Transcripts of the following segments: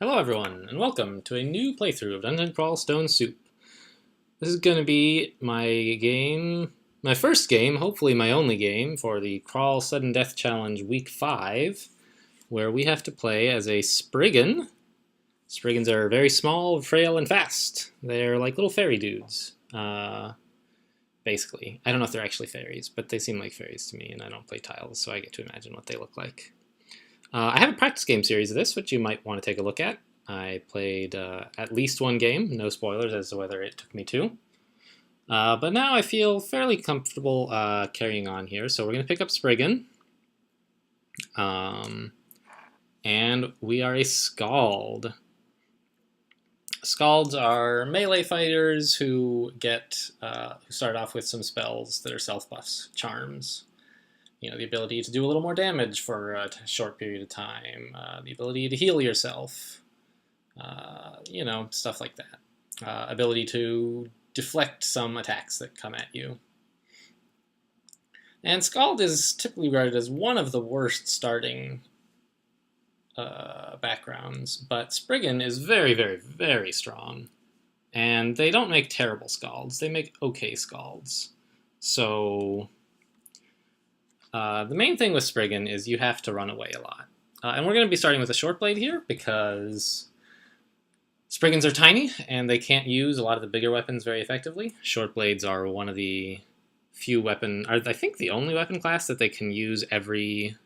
Hello everyone, and welcome to a new playthrough of Dungeon Crawl Stone Soup. This is going to be my first game, hopefully my only game, for the Crawl Sudden Death Challenge Week 5, where we have to play as a Spriggan. Spriggans are very small, frail, and fast. They're like little fairy dudes, basically. I don't know if they're actually fairies, but they seem like fairies to me, and I don't play tiles, so I get to imagine what they look like. I have a practice game series of this, which you might want to take a look at. I played at least one game, no spoilers as to whether it took me two. But now I feel fairly comfortable carrying on here, so we're going to pick up Spriggan. And we are a Scald. Scalds are melee fighters who start off with some spells that are self-buffs, charms. You know, the ability to do a little more damage for a short period of time, the ability to heal yourself, you know, stuff like that. Ability to deflect some attacks that come at you. And Scald is typically regarded as one of the worst starting backgrounds, but Spriggan is very, very, very strong. And they don't make terrible Scalds, they make okay Scalds. So the main thing with Spriggan is you have to run away a lot. And we're going to be starting with a short blade here because Spriggans are tiny and they can't use a lot of the bigger weapons very effectively. Short blades are one of the few I think the only weapon class that they can use every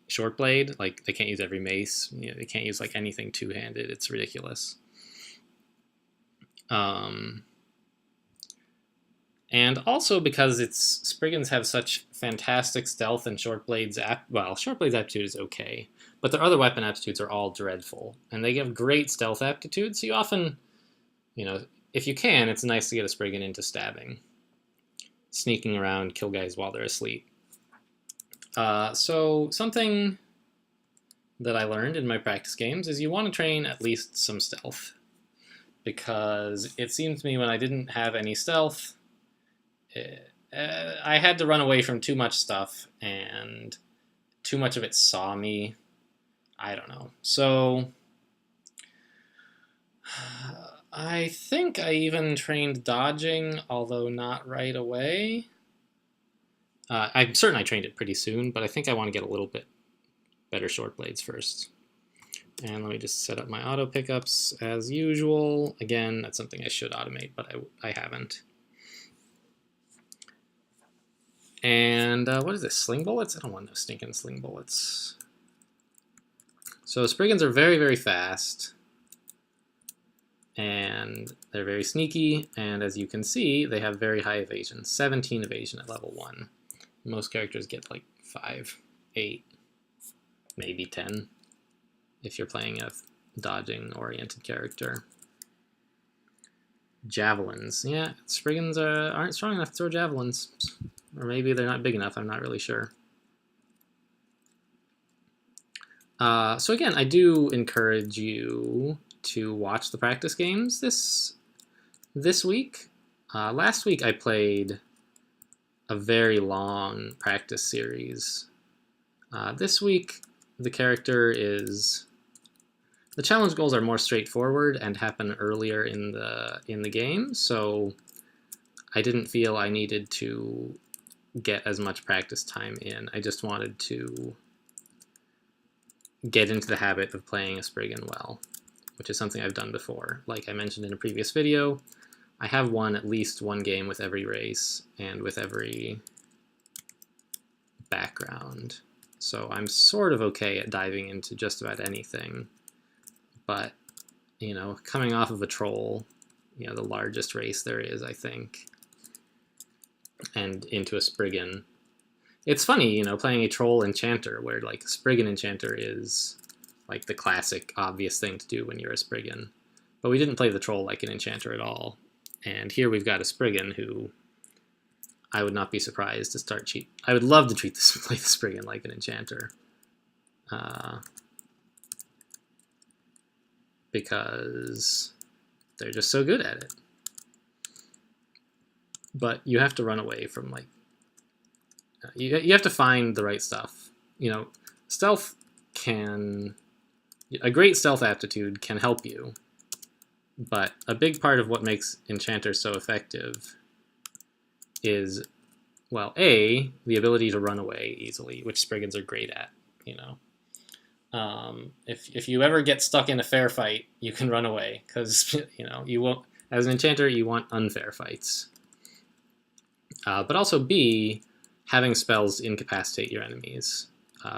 short blade. Like, they can't use every mace. You know, they can't use like anything two-handed. It's ridiculous. And also because Spriggans have such fantastic stealth and short blades aptitude is okay, but their other weapon aptitudes are all dreadful, and they give great stealth aptitude. So you often, you know, if you can, it's nice to get a Spriggan into stabbing, sneaking around, kill guys while they're asleep. So something that I learned in my practice games is you want to train at least some stealth, because it seemed to me when I didn't have any stealth, I had to run away from too much stuff, and too much of it saw me. I don't know. So I think I even trained dodging, although not right away. I'm certain I trained it pretty soon, but I think I want to get a little bit better short blades first. And let me just set up my auto pickups as usual. Again, that's something I should automate, but I haven't. And what is this, sling bullets? I don't want no stinking sling bullets. So Spriggans are very, very fast. And they're very sneaky. And as you can see, they have very high evasion. 17 evasion at level 1. Most characters get like 5, 8, maybe 10 if you're playing a dodging-oriented character. Javelins. Yeah, Spriggans aren't strong enough to throw javelins. Or maybe they're not big enough, I'm not really sure. So again, I do encourage you to watch the practice games this week. Last week I played a very long practice series. This week the challenge goals are more straightforward and happen earlier in the game, so I didn't feel I needed to get as much practice time in. I just wanted to get into the habit of playing a Spriggan well, which is something I've done before. Like I mentioned in a previous video, I have won at least one game with every race and with every background. So I'm sort of okay at diving into just about anything. But, you know, coming off of a troll, you know, the largest race there is, I think, and into a Spriggan. It's funny, you know, playing a troll enchanter, where like Spriggan enchanter is like the classic obvious thing to do when you're a Spriggan. But we didn't play the troll like an enchanter at all. And here we've got a Spriggan who I would not be surprised to start I would love to play the Spriggan like an enchanter. Because they're just so good at it. But you have to run away from, like, you have to find the right stuff. You know, stealth can A great stealth aptitude can help you, but a big part of what makes enchanters so effective is, well, A, the ability to run away easily, which Spriggans are great at, you know. If you ever get stuck in a fair fight, you can run away, because, you know, you won't, as an enchanter, you want unfair fights. But also B, having spells incapacitate your enemies,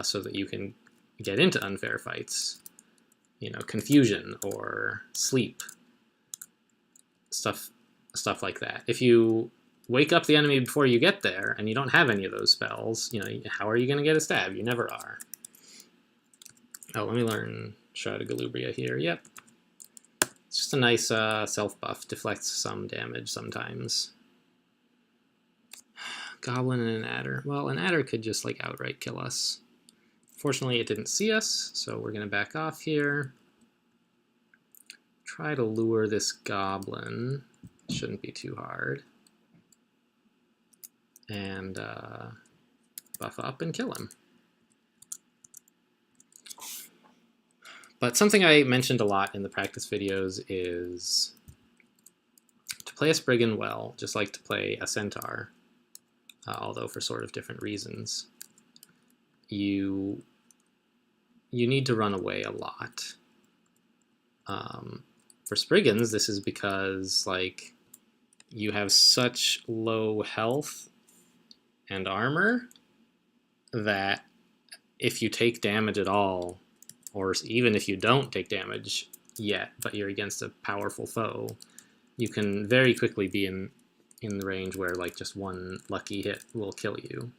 so that you can get into unfair fights. You know, confusion or sleep, stuff like that. If you wake up the enemy before you get there and you don't have any of those spells, you know, how are you going to get a stab? You never are. Oh, let me learn Shroud of Galubria here. Yep. It's just a nice self-buff. Deflects some damage sometimes. Goblin and an adder. Well, an adder could just, like, outright kill us. Fortunately, it didn't see us, so we're going to back off here. Try to lure this goblin. Shouldn't be too hard. And buff up and kill him. But something I mentioned a lot in the practice videos is to play a Spriggan well, just like to play a Centaur, although for sort of different reasons. You need to run away a lot. For Spriggans, this is because, like, you have such low health and armor that if you take damage at all, or even if you don't take damage yet, but you're against a powerful foe, you can very quickly be in the range where, like, just one lucky hit will kill you.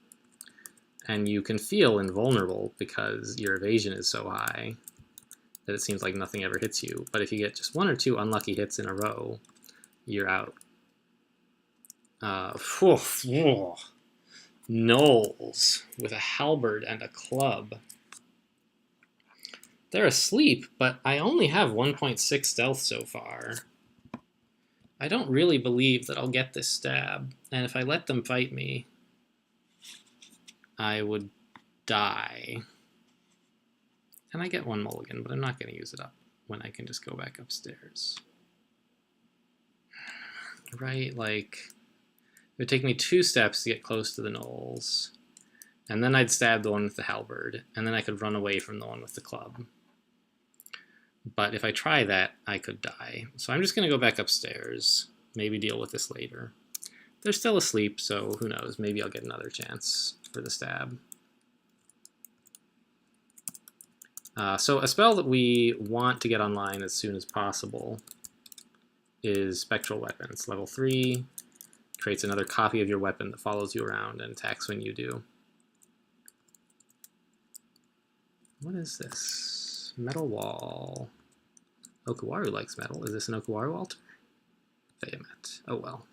And you can feel invulnerable because your evasion is so high that it seems like nothing ever hits you. But if you get just 1 or 2 unlucky hits in a row, you're out. Gnolls with a halberd and a club. They're asleep, but I only have 1.6 stealth so far. I don't really believe that I'll get this stab, and if I let them fight me, I would die. And I get 1 mulligan, but I'm not going to use it up when I can just go back upstairs. Right, like, it would take me 2 steps to get close to the gnolls, and then I'd stab the one with the halberd, and then I could run away from the one with the club. But if I try that, I could die. So I'm just going to go back upstairs, maybe deal with this later. They're still asleep, so who knows, maybe I'll get another chance for the stab. So a spell that we want to get online as soon as possible is Spectral Weapons. Level 3, creates another copy of your weapon that follows you around and attacks when you do. What is this? Metal Wall. Okawaru likes metal. Is this an Okawaru altar? Fayamet. Oh well.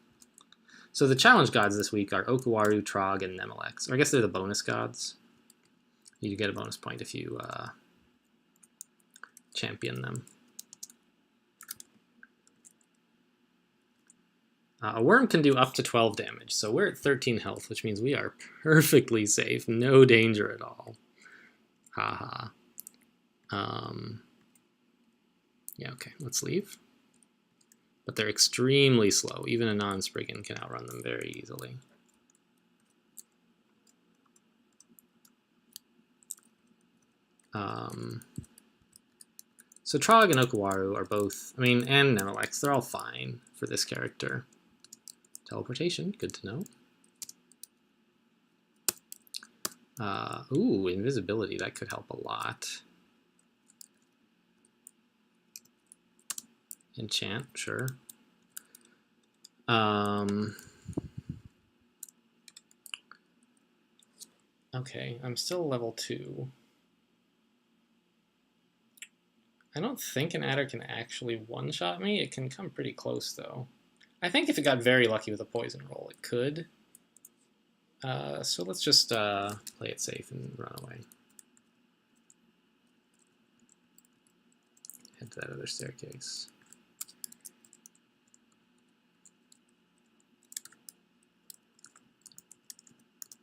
So the challenge gods this week are Okawaru, Trog, and Nemelex. Or I guess they're the bonus gods. You get a bonus point if you champion them. A worm can do up to 12 damage, so we're at 13 health, which means we are perfectly safe. No danger at all. Haha. Yeah, okay, let's leave. But they're extremely slow. Even a non-Spriggan can outrun them very easily. So Trog and Okawaru are both, I mean, and Nemelex, they're all fine for this character. Teleportation, good to know. Ooh, invisibility, that could help a lot. Enchant, sure. Okay, I'm still level 2. I don't think an adder can actually one-shot me. It can come pretty close, though. I think if it got very lucky with a poison roll, it could. So let's just play it safe and run away. Head to that other staircase.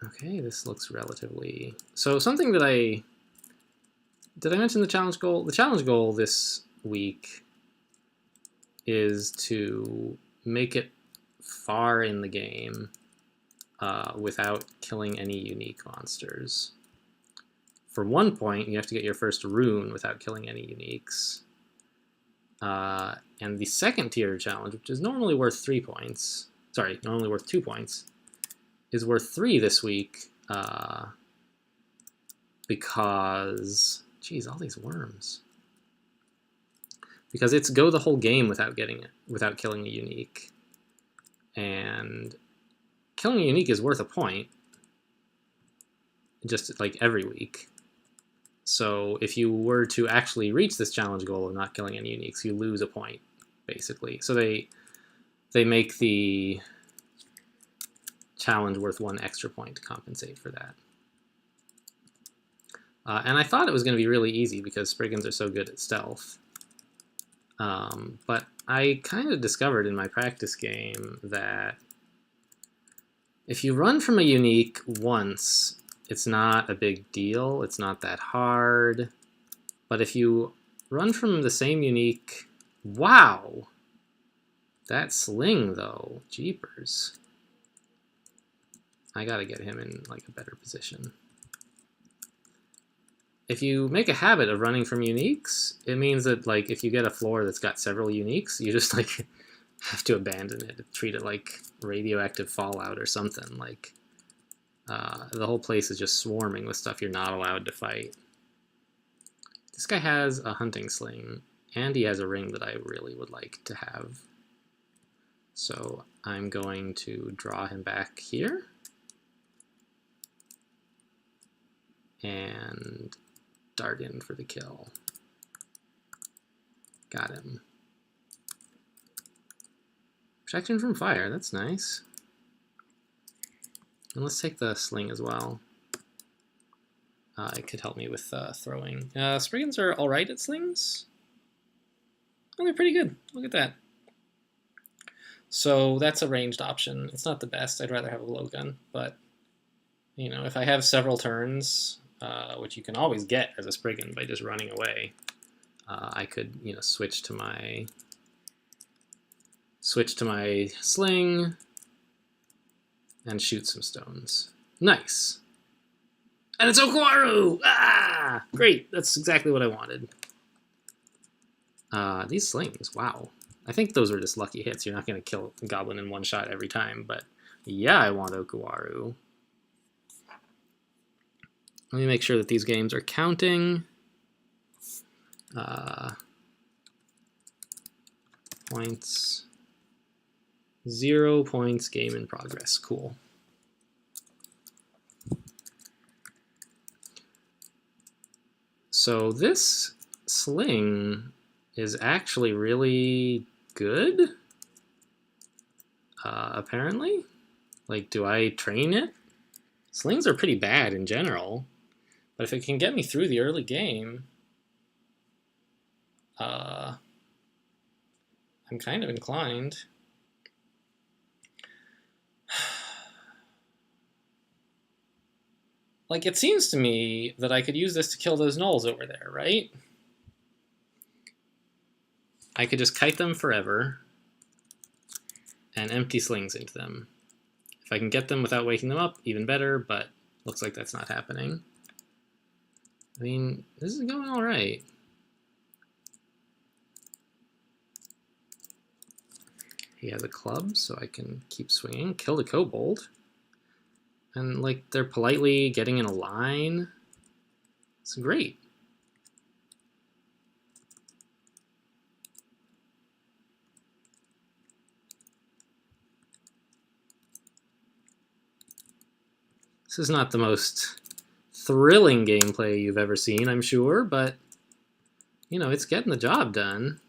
Okay, this looks relatively... So something that I did I mention the challenge goal? The challenge goal this week is to make it far in the game without killing any unique monsters. For 1 point, you have to get your first rune without killing any uniques. And the second tier challenge, which is normally worth 3 points, sorry, normally worth 2 points, is worth 3 this week because, geez, all these worms. Because it's go the whole game without killing a unique. And killing a unique is worth a point, just like every week. So if you were to actually reach this challenge goal of not killing any uniques, you lose a point, basically. So they make the challenge worth 1 extra point to compensate for that. And I thought it was going to be really easy because Spriggans are so good at stealth. But I kind of discovered in my practice game that if you run from a unique once, it's not a big deal, it's not that hard. But if you run from the same unique, wow! That sling though, jeepers. I gotta get him in like a better position. If you make a habit of running from uniques, it means that like if you get a floor that's got several uniques, you just like have to abandon it, treat it like radioactive fallout or something. Like the whole place is just swarming with stuff you're not allowed to fight. This guy has a hunting sling, and he has a ring that I really would like to have. So I'm going to draw him back here. And dart in for the kill. Got him. Protection from fire, that's nice. And let's take the sling as well. It could help me with throwing. Spriggans are alright at slings. Oh, they're pretty good. Look at that. So that's a ranged option. It's not the best. I'd rather have a blowgun, but you know, if I have several turns, which you can always get as a Spriggan by just running away, I could, you know, switch to my sling and shoot some stones. Nice. And it's Okawaru! Ah! Great, that's exactly what I wanted. These slings, wow. I think those were just lucky hits. You're not going to kill a goblin in one shot every time, but yeah, I want Okawaru. Let me make sure that these games are counting. Points. 0 points, game in progress. Cool. So this sling is actually really good, apparently. Like, do I train it? Slings are pretty bad in general, but if it can get me through the early game, I'm kind of inclined. Like, it seems to me that I could use this to kill those gnolls over there, right? I could just kite them forever and empty slings into them. If I can get them without waking them up, even better, but looks like that's not happening. I mean, this is going all right. He has a club, so I can keep swinging. Kill the kobold. And, like, they're politely getting in a line. It's great. This is not the most thrilling gameplay you've ever seen, I'm sure, but, you know, it's getting the job done.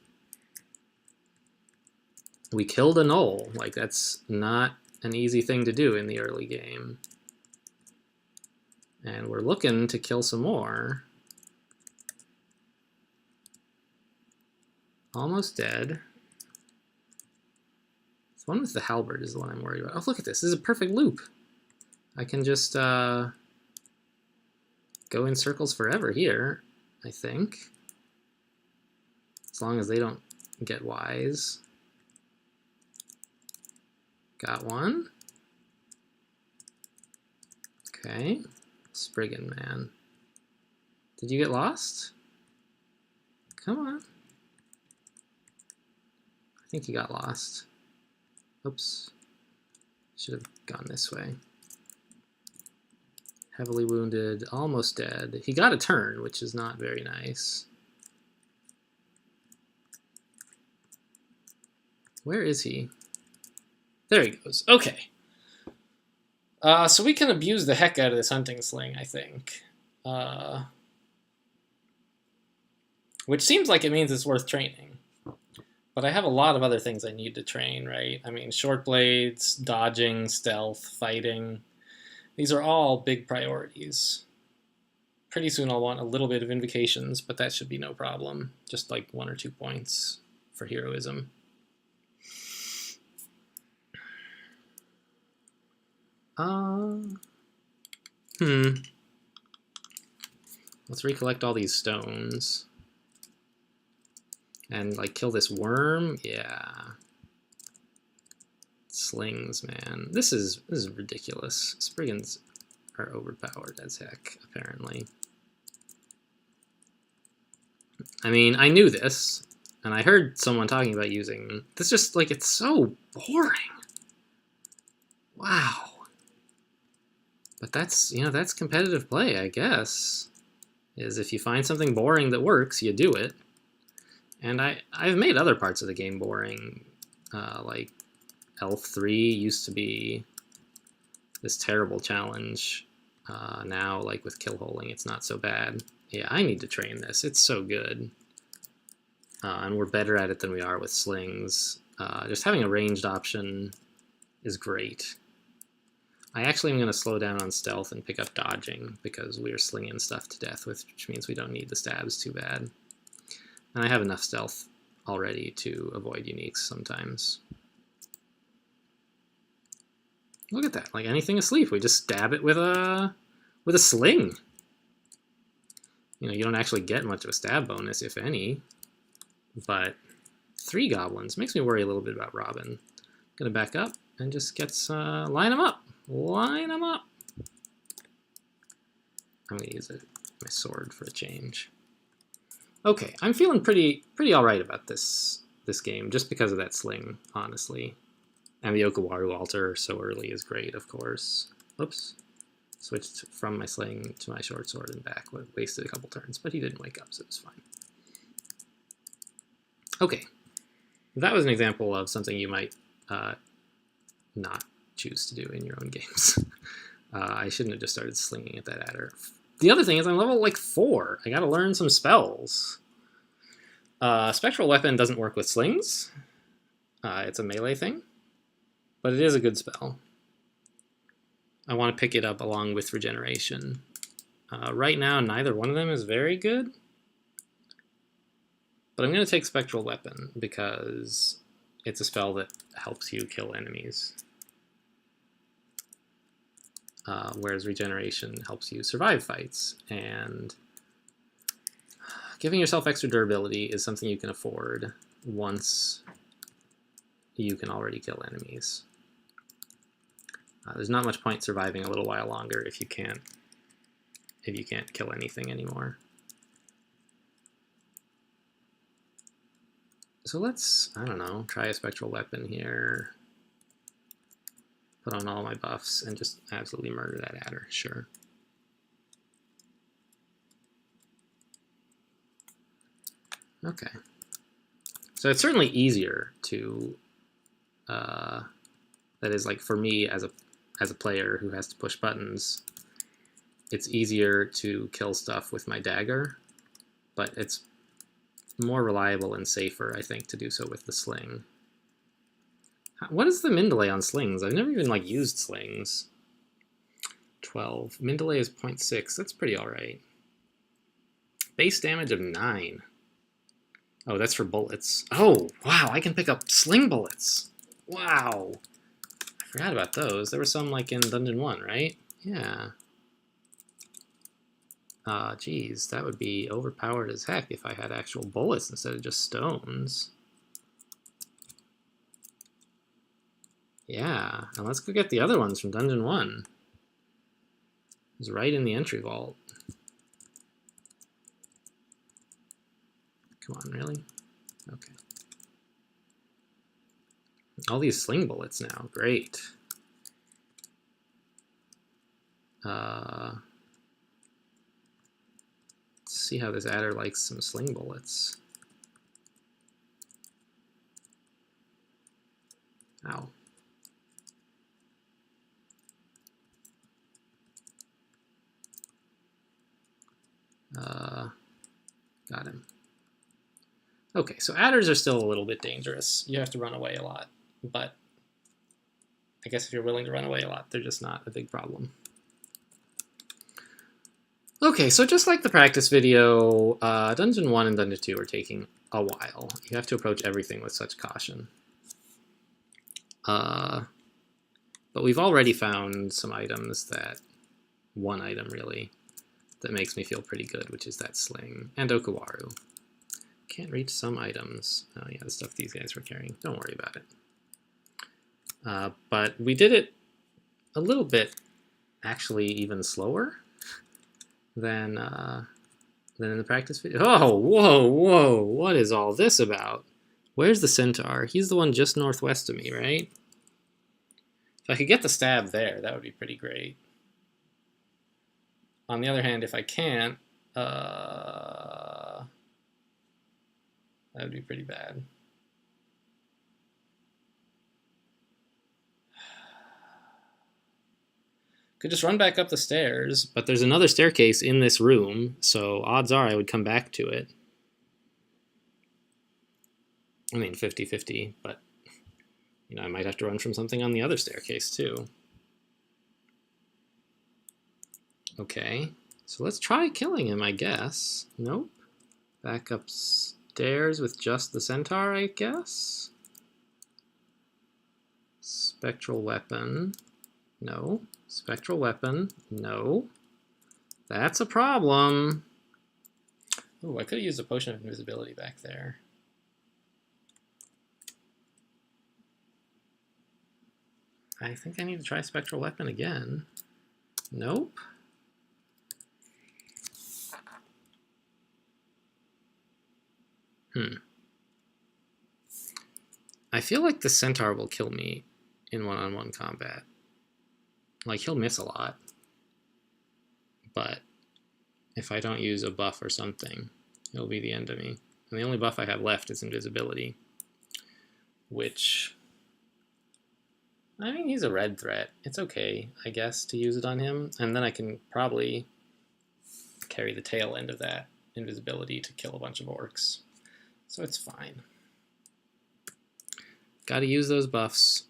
We killed a gnoll. Like, that's not an easy thing to do in the early game. And we're looking to kill some more. Almost dead. The one with the halberd is the one I'm worried about. Oh, look at this. This is a perfect loop. I can just go in circles forever here I think. As long as they don't get wise. Got one. Okay. Spriggan, man. Did you get lost? Come on. I think he got lost. Oops. Should have gone this way. Heavily wounded, almost dead. He got a turn, which is not very nice. Where is he? There he goes. Okay. So we can abuse the heck out of this hunting sling, I think. Which seems like it means it's worth training. But I have a lot of other things I need to train, right? I mean, short blades, dodging, stealth, fighting. These are all big priorities. Pretty soon I'll want a little bit of invocations, but that should be no problem. Just like 1 or 2 points for heroism. Let's recollect all these stones. And, like, kill this worm? Yeah. Slings, man. This is ridiculous. Spriggans are overpowered as heck, apparently. I mean, I knew this, and I heard someone talking about using... This just, like, it's so boring. Wow. But that's, you know, that's competitive play, I guess. Is if you find something boring that works, you do it. And I've made other parts of the game boring. Like, Elf 3 used to be this terrible challenge. Now, like, with kill-holing, it's not so bad. Yeah, I need to train this. It's so good. And we're better at it than we are with slings. Just having a ranged option is great. I actually am going to slow down on stealth and pick up dodging because we're slinging stuff to death, which means we don't need the stabs too bad. And I have enough stealth already to avoid uniques sometimes. Look at that, like anything asleep, we just stab it with a sling. You know, you don't actually get much of a stab bonus, if any. But 3 goblins makes me worry a little bit about Robin. Gonna back up and just gets line them up. Line them up. I'm gonna use my sword for a change. Okay, I'm feeling pretty all right about this game, just because of that sling, honestly. And the Okawaru altar so early is great, of course. Oops. Switched from my sling to my short sword and back. Wasted a couple turns, but he didn't wake up, so it was fine. Okay. That was an example of something you might not choose to do in your own games. I shouldn't have just started slinging at that adder. The other thing is I'm level, like, 4. I gotta learn some spells. Spectral Weapon doesn't work with slings. It's a melee thing. But it is a good spell. I want to pick it up along with Regeneration. Right now, neither one of them is very good. But I'm going to take Spectral Weapon because it's a spell that helps you kill enemies. Whereas Regeneration helps you survive fights. And giving yourself extra durability is something you can afford once you can already kill enemies. There's not much point surviving a little while longer if you can't kill anything anymore. So let's, I don't know, try a Spectral Weapon here. Put on all my buffs and just absolutely murder that adder, sure. Okay. So it's certainly easier to, that is, like, for me as a player who has to push buttons, it's easier to kill stuff with my dagger, but it's more reliable and safer, I think, to do so with the sling. What is the min delay on slings? I've never even, like, used slings. 12. Min delay is 0.6. That's pretty alright. Base damage of 9. Oh, that's for bullets. Oh, wow, I can pick up sling bullets. Wow. I forgot about those. There were some, like, in Dungeon 1, right? Yeah. Geez, that would be overpowered as heck if I had actual bullets instead of just stones. Yeah, and let's go get the other ones from Dungeon 1. It's right in the entry vault. Come on, really? Okay. All these sling bullets now, great. Let's see how this adder likes some sling bullets. Ow. Got him. Okay, so adders are still a little bit dangerous. You have to run away a lot, but I guess if you're willing to run away a lot, they're just not a big problem. Okay, so just like the practice video, Dungeon 1 and Dungeon 2 are taking a while. You have to approach everything with such caution. But we've already found some items that, one item really, that makes me feel pretty good, which is that sling, and Okawaru. Can't reach some items. Oh yeah, the stuff these guys were carrying. Don't worry about it. But we did it a little bit, actually, even slower than in the practice video. Oh, whoa, whoa! What is all this about? Where's the centaur? He's the one just northwest of me, right? If I could get the stab there, that would be pretty great. On the other hand, if I can't, that would be pretty bad. Could just run back up the stairs, but there's another staircase in this room, so odds are I would come back to it. I mean, 50-50, but you know, I might have to run from something on the other staircase too. Okay, so let's try killing him, I guess. Nope. Back upstairs with just the centaur, I guess. Spectral weapon. No. Spectral weapon. No. That's a problem. Oh, I could have used a potion of invisibility back there. I think I need to try spectral weapon again. Nope. I feel like the centaur will kill me in one-on-one combat. Like, he'll miss a lot. But if I don't use a buff or something, it'll be the end of me. And the only buff I have left is invisibility. Which, I mean, he's a red threat. It's okay, I guess, to use it on him. And then I can probably carry the tail end of that invisibility to kill a bunch of orcs. So it's fine. Gotta use those buffs.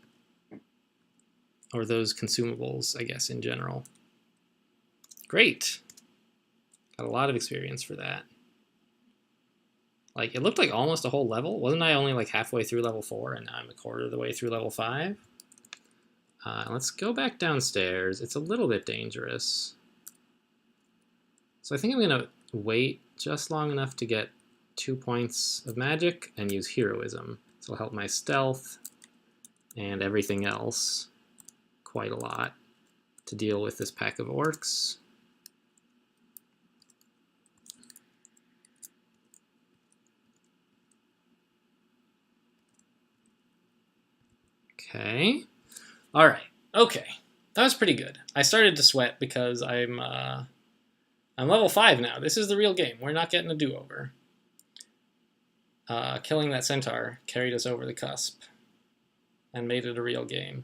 Or those consumables, I guess, in general. Great. Got a lot of experience for that. Like, it looked like almost a whole level. Wasn't I only like halfway through level 4, and now I'm a quarter of the way through level 5? Let's go back downstairs. It's a little bit dangerous. So I think I'm going to wait just long enough to get 2 points of magic and use heroism. This will help my stealth and everything else quite a lot to deal with this pack of orcs. Okay. All right. Okay. That was pretty good. I started to sweat because I'm level 5 now. This is the real game. We're not getting a do-over. Killing that centaur carried us over the cusp and made it a real game.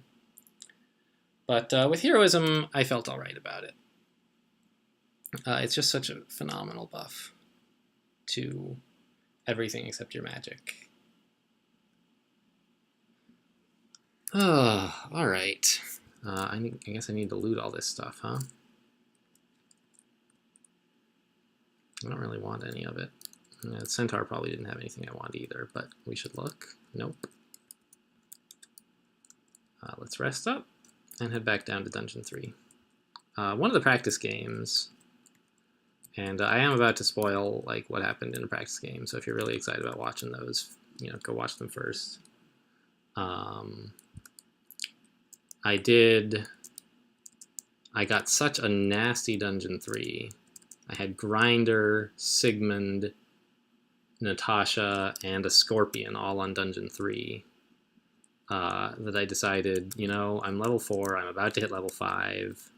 But with heroism, I felt all right about it. It's just such a phenomenal buff to everything except your magic. All right. I guess I need to loot all this stuff, huh? I don't really want any of it. Centaur probably didn't have anything I want either, but we should look. Nope. Let's rest up and head back down to Dungeon 3. One of the practice games And I am about to spoil like what happened in a practice game, so if you're really excited about watching those, you know, go watch them first. I got such a nasty Dungeon 3. I had Grinder, Sigmund, Natasha, and a Scorpion all on Dungeon 3. That I decided, you know, I'm level 4, I'm about to hit level 5.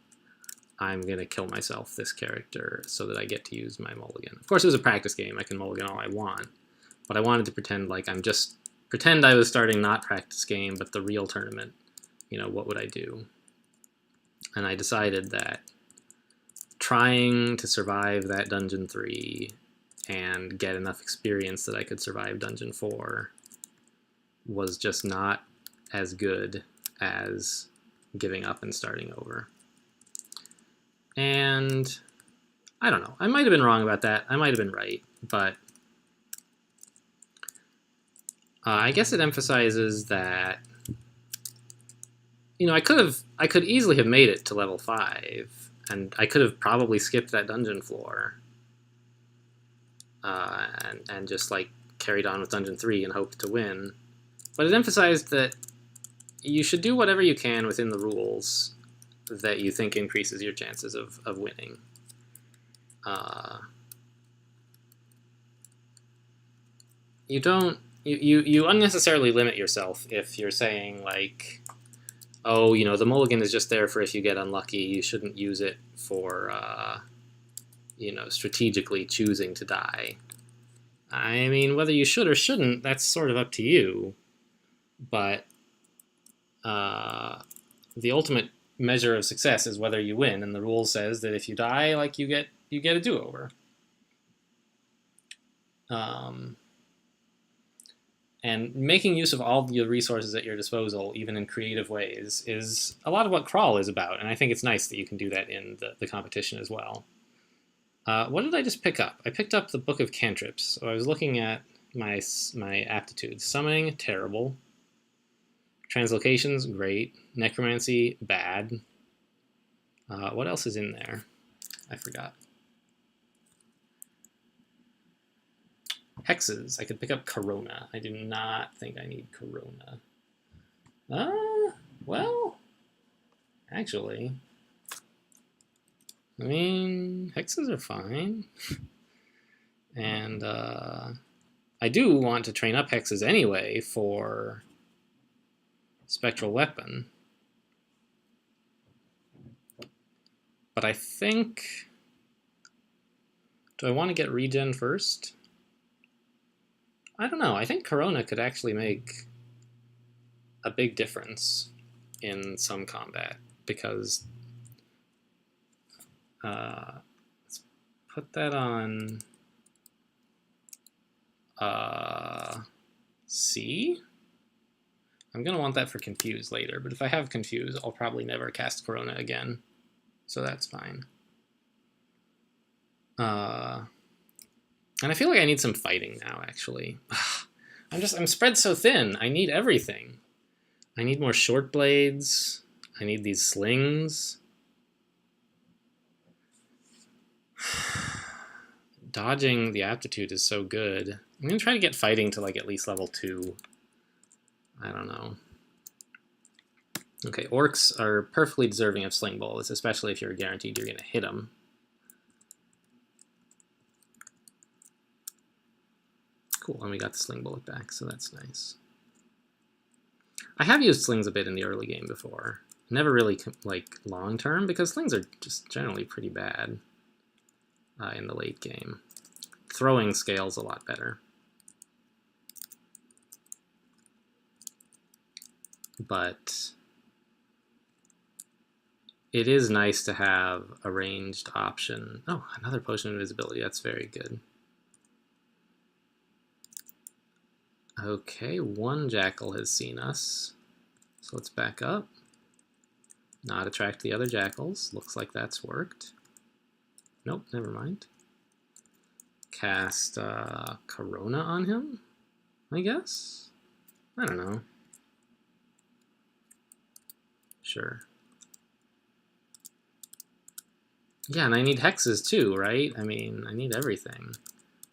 I'm going to kill myself this character so that I get to use my mulligan. Of course, it was a practice game. I can mulligan all I want. But I wanted to pretend like pretend I was starting not practice game, but the real tournament. You know, what would I do? And I decided that trying to survive that Dungeon 3 and get enough experience that I could survive Dungeon 4 was just not as good as giving up and starting over. And I don't know. I might have been wrong about that. I might have been right, but I guess it emphasizes that, you know, I could easily have made it to level 5, and I could have probably skipped that dungeon floor, and just like carried on with Dungeon 3 and hoped to win. But it emphasized that you should do whatever you can within the rules that you think increases your chances of winning. You unnecessarily limit yourself if you're saying like, oh, you know, the mulligan is just there for if you get unlucky. You shouldn't use it for, you know, strategically choosing to die. I mean, whether you should or shouldn't, that's sort of up to you. But the ultimate measure of success is whether you win, and the rule says that if you die, like you get a do-over. And making use of all the resources at your disposal, even in creative ways, is a lot of what Crawl is about, and I think it's nice that you can do that in the competition as well. What did I just pick up? I picked up the Book of Cantrips. So I was looking at my aptitudes. Summoning, terrible. Translocations, great. Necromancy, bad. What else is in there? I forgot. Hexes. I could pick up Corona. I do not think I need Corona. Well, actually, I mean, hexes are fine. And I do want to train up hexes anyway for Spectral Weapon. But I think... Do I want to get regen first? I don't know. I think Corona could actually make a big difference in some combat, because let's put that on C. I'm going to want that for Confuse later, but if I have Confuse, I'll probably never cast Corona again, so that's fine. And I feel like I need some fighting now, actually. I'm spread so thin. I need everything. I need more short blades. I need these slings. Dodging the aptitude is so good. I'm going to try to get fighting to like at least level 2. I don't know. Okay, orcs are perfectly deserving of sling bullets, especially if you're guaranteed you're going to hit them. Cool, and we got the sling bullet back, so that's nice. I have used slings a bit in the early game before. Never really like long term, because slings are just generally pretty bad in the late game. Throwing scales a lot better. But it is nice to have a ranged option. Oh, another potion of invisibility. That's very good. Okay, one jackal has seen us. So let's back up. Not attract the other jackals. Looks like that's worked. Nope, never mind. Cast Corona on him, I guess? I don't know. Sure. Yeah, and I need hexes too, right? I mean, I need everything.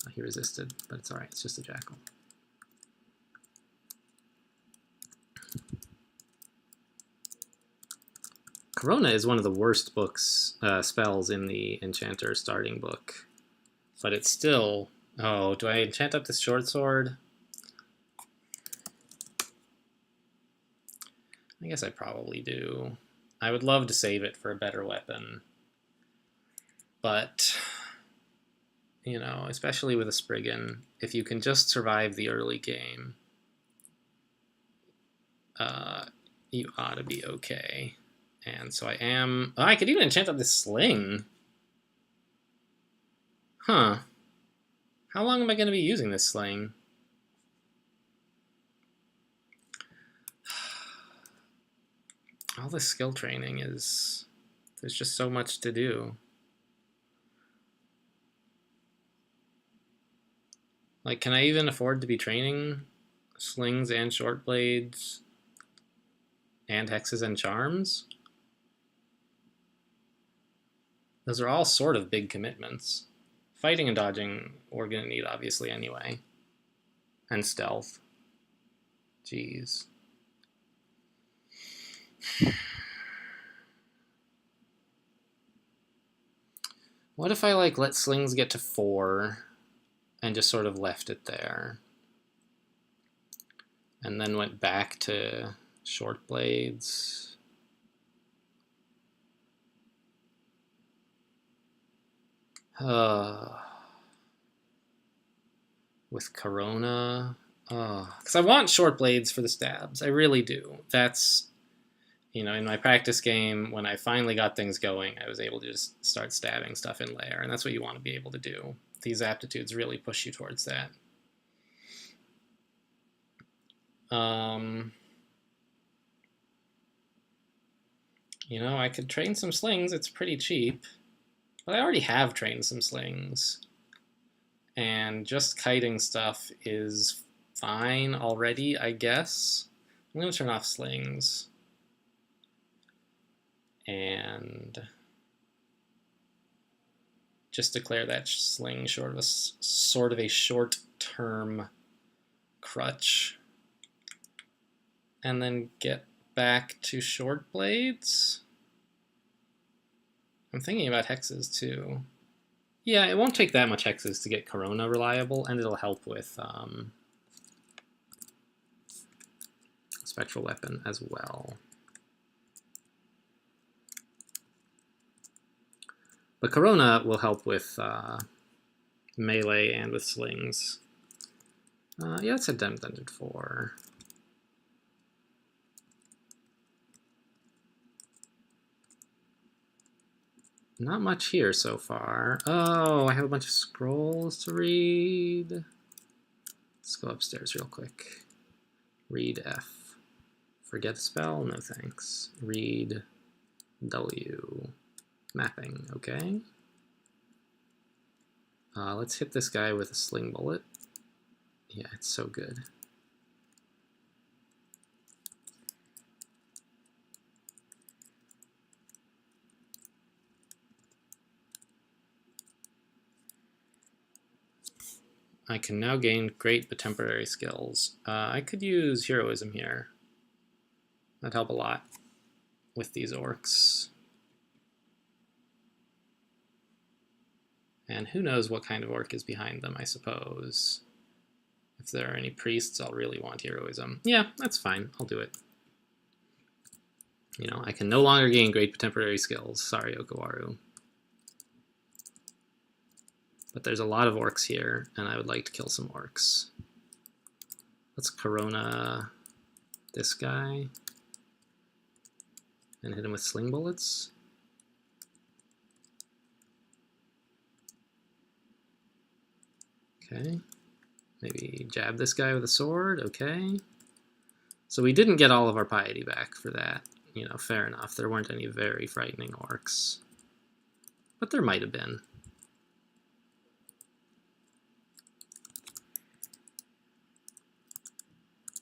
Oh, he resisted, but it's alright, it's just a jackal. Corona is one of the worst books, spells in the Enchanter starting book. But it's still... Oh, do I enchant up this short sword? I guess I probably do. I would love to save it for a better weapon. But, you know, especially with a Spriggan, if you can just survive the early game, you ought to be okay. And so I am... Oh, I could even enchant up this sling. Huh. How long am I going to be using this sling? All this skill training is... There's just so much to do. Like, can I even afford to be training slings and short blades and hexes and charms? Those are all sort of big commitments. Fighting and dodging we're going to need, obviously, anyway. And stealth. Jeez. What if I, like, let slings get to 4 and just sort of left it there? And then went back to short blades. With Corona. Because I want short blades for the stabs. I really do. That's, you know, in my practice game, when I finally got things going, I was able to just start stabbing stuff in layer, and that's what you want to be able to do. These aptitudes really push you towards that. You know, I could train some slings. It's pretty cheap. But I already have trained some slings. And just kiting stuff is fine already, I guess. I'm going to turn off slings. And just declare that sling sort of a short-term crutch. And then get back to short blades. I'm thinking about hexes too. Yeah, it won't take that much hexes to get Corona reliable, and it'll help with Spectral Weapon as well. But Corona will help with melee and with slings. Yeah, let's head down Dungeon 4. Not much here so far. Oh, I have a bunch of scrolls to read. Let's go upstairs real quick. Read F. Forget spell? No thanks. Read W. Mapping, okay. Let's hit this guy with a sling bullet. Yeah, it's so good. I can now gain great but temporary skills. I could use heroism here. That'd help a lot with these orcs. And who knows what kind of orc is behind them, I suppose. If there are any priests, I'll really want heroism. Yeah, that's fine. I'll do it. You know, I can no longer gain great but temporary skills. Sorry, Okawaru. But there's a lot of orcs here, and I would like to kill some orcs. Let's Corona this guy and hit him with sling bullets. Okay. Maybe jab this guy with a sword. Okay. So we didn't get all of our piety back for that. You know, fair enough. There weren't any very frightening orcs. But there might have been.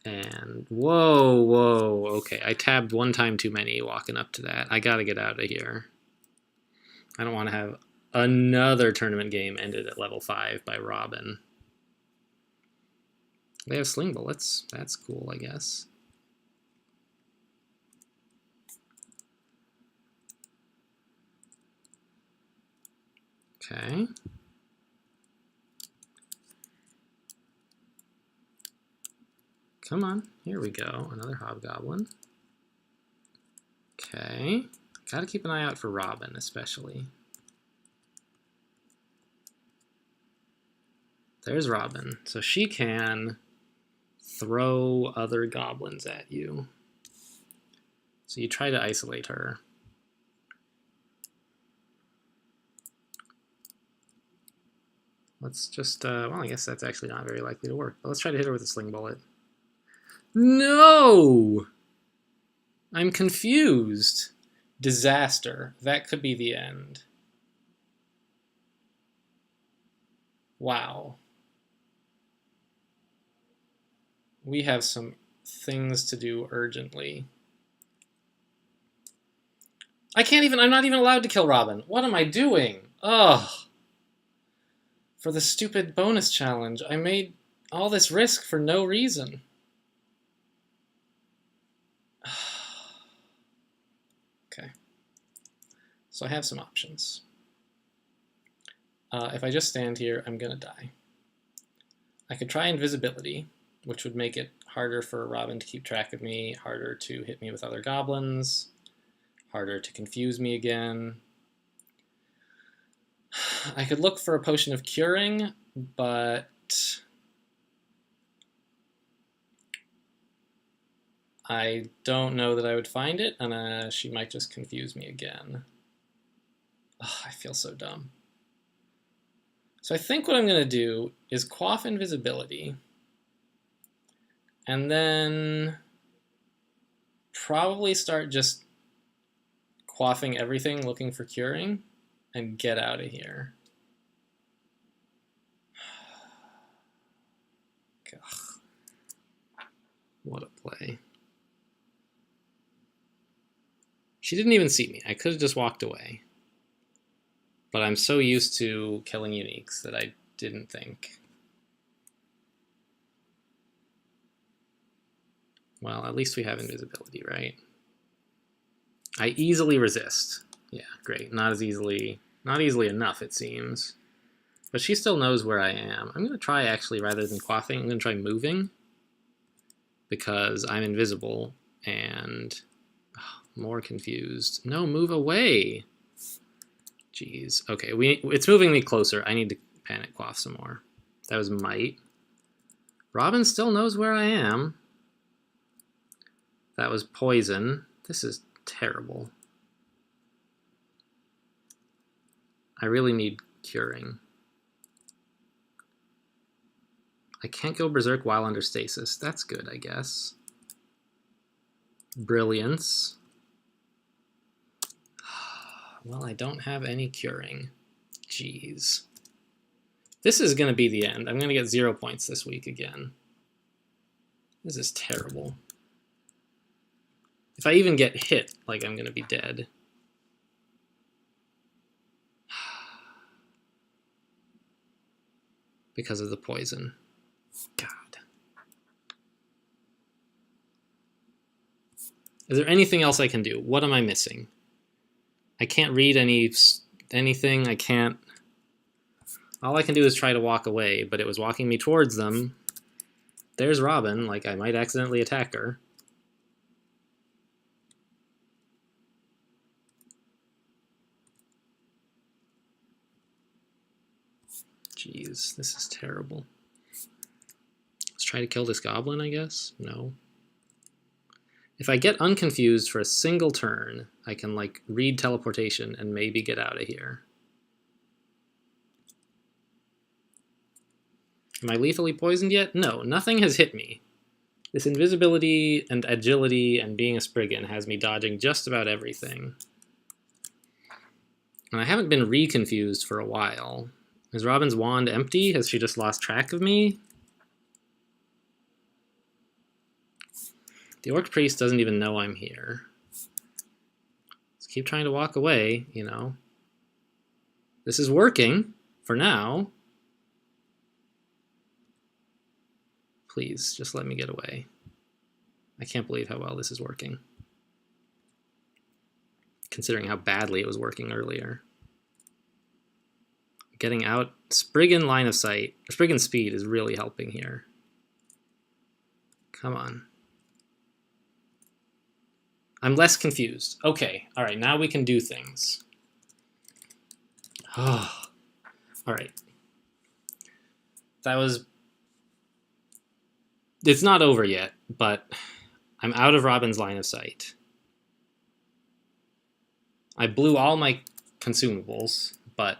And whoa, okay. I tabbed one time too many walking up to that. I gotta get out of here. I don't want to have another tournament game ended at level 5 by Robin. They have sling bullets. That's cool, I guess. Okay. Come on. Here we go. Another hobgoblin. Okay. Gotta keep an eye out for Robin, especially. There's Robin. So she can throw other goblins at you. So you try to isolate her. Let's just, well, I guess that's actually not very likely to work. But let's try to hit her with a sling bullet. No! I'm confused. Disaster. That could be the end. Wow. We have some things to do urgently. I'm not even allowed to kill Robin. What am I doing? Ugh. For the stupid bonus challenge, I made all this risk for no reason. Okay. So I have some options. If I just stand here, I'm gonna die. I could try invisibility, which would make it harder for Robin to keep track of me, harder to hit me with other goblins, harder to confuse me again. I could look for a potion of curing, but I don't know that I would find it, and she might just confuse me again. Ugh, I feel so dumb. So I think what I'm going to do is quaff invisibility, and then probably start just quaffing everything, looking for curing, and get out of here. Ugh. What a play. She didn't even see me. I could have just walked away. But I'm so used to killing uniques that I didn't think. Well, at least we have invisibility, right? I easily resist. Yeah, great. Not easily enough, it seems. But she still knows where I am. I'm going to try, actually, rather than quaffing, I'm going to try moving. Because I'm invisible and more confused. No, move away. Jeez. Okay, it's moving me closer. I need to panic quaff some more. That was might. Robin still knows where I am. That was poison. This is terrible. I really need curing. I can't go berserk while under stasis. That's good, I guess. Brilliance. Well, I don't have any curing. Jeez. This is going to be the end. I'm going to get 0 points this week again. This is terrible. If I even get hit, like, I'm going to be dead. Because of the poison. God. Is there anything else I can do? What am I missing? I can't read anything. I can't... All I can do is try to walk away, but it was walking me towards them. There's Robin, like I might accidentally attack her. Jeez, this is terrible. Let's try to kill this goblin, I guess? No. If I get unconfused for a single turn, I can, like, read teleportation and maybe get out of here. Am I lethally poisoned yet? No, nothing has hit me. This invisibility and agility and being a Spriggan has me dodging just about everything. And I haven't been reconfused for a while. Is Robin's wand empty? Has she just lost track of me? The Orc Priest doesn't even know I'm here. Let's keep trying to walk away, you know. This is working for now. Please, just let me get away. I can't believe how well this is working, considering how badly it was working earlier. Getting out Spriggan line of sight, Spriggan speed is really helping here. Come on. I'm less confused. Okay, all right, now we can do things. Oh, all right. That was... It's not over yet, but I'm out of Robin's line of sight. I blew all my consumables, but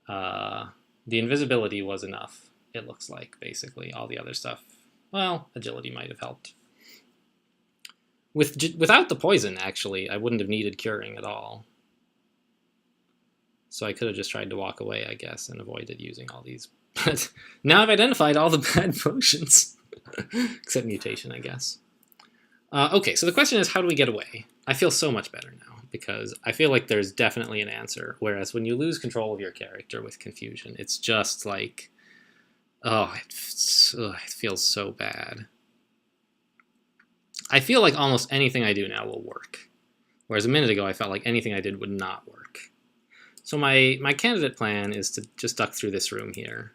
the invisibility was enough, it looks like, basically. All the other stuff, well, agility might have helped. Without the poison, actually, I wouldn't have needed curing at all. So I could have just tried to walk away, I guess, and avoided using all these. But now I've identified all the bad potions. Except mutation, I guess. Okay, so the question is, how do we get away? I feel so much better now, because I feel like there's definitely an answer, whereas when you lose control of your character with confusion, it's just like, oh, it feels so bad. I feel like almost anything I do now will work, whereas a minute ago I felt like anything I did would not work. So my candidate plan is to just duck through this room here,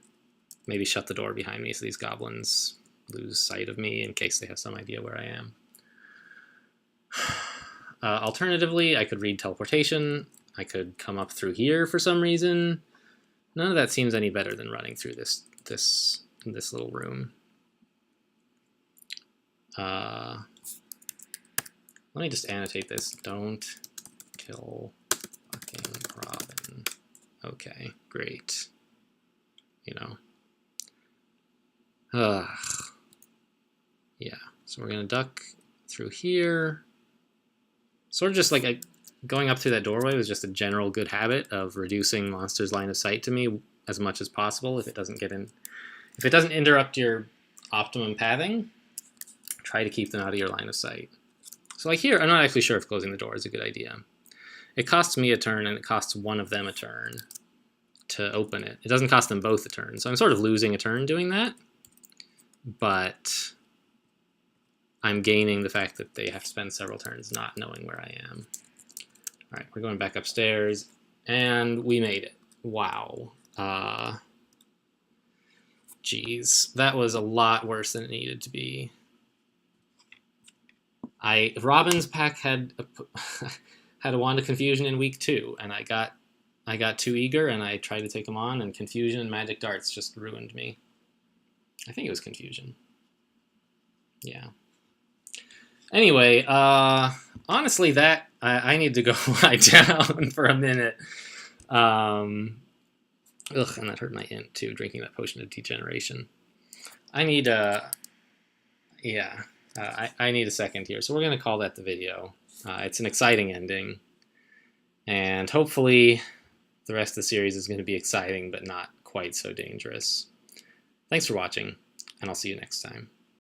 maybe shut the door behind me so these goblins lose sight of me in case they have some idea where I am. Alternatively, I could read teleportation. I could come up through here for some reason. None of that seems any better than running through this little room. Let me just annotate this. Don't kill fucking Robin. Okay, great. You know. Yeah, so we're gonna duck through here. Sort of just like going up through that doorway was just a general good habit of reducing monsters' line of sight to me as much as possible. If it doesn't interrupt your optimum pathing, try to keep them out of your line of sight. So like here, I'm not actually sure if closing the door is a good idea. It costs me a turn and it costs one of them a turn to open it. It doesn't cost them both a turn, so I'm sort of losing a turn doing that. But I'm gaining the fact that they have to spend several turns not knowing where I am. All right, we're going back upstairs, and we made it. Wow. Geez, that was a lot worse than it needed to be. Robin's pack had a Wand of Confusion in week 2, and I got too eager, and I tried to take them on, and Confusion and Magic Darts just ruined me. I think it was Confusion. Yeah. Anyway, honestly, I need to go lie down for a minute. And that hurt my int too, drinking that potion of degeneration. I need I need a second here, so we're going to call that the video. It's an exciting ending, and hopefully the rest of the series is going to be exciting, but not quite so dangerous. Thanks for watching, and I'll see you next time.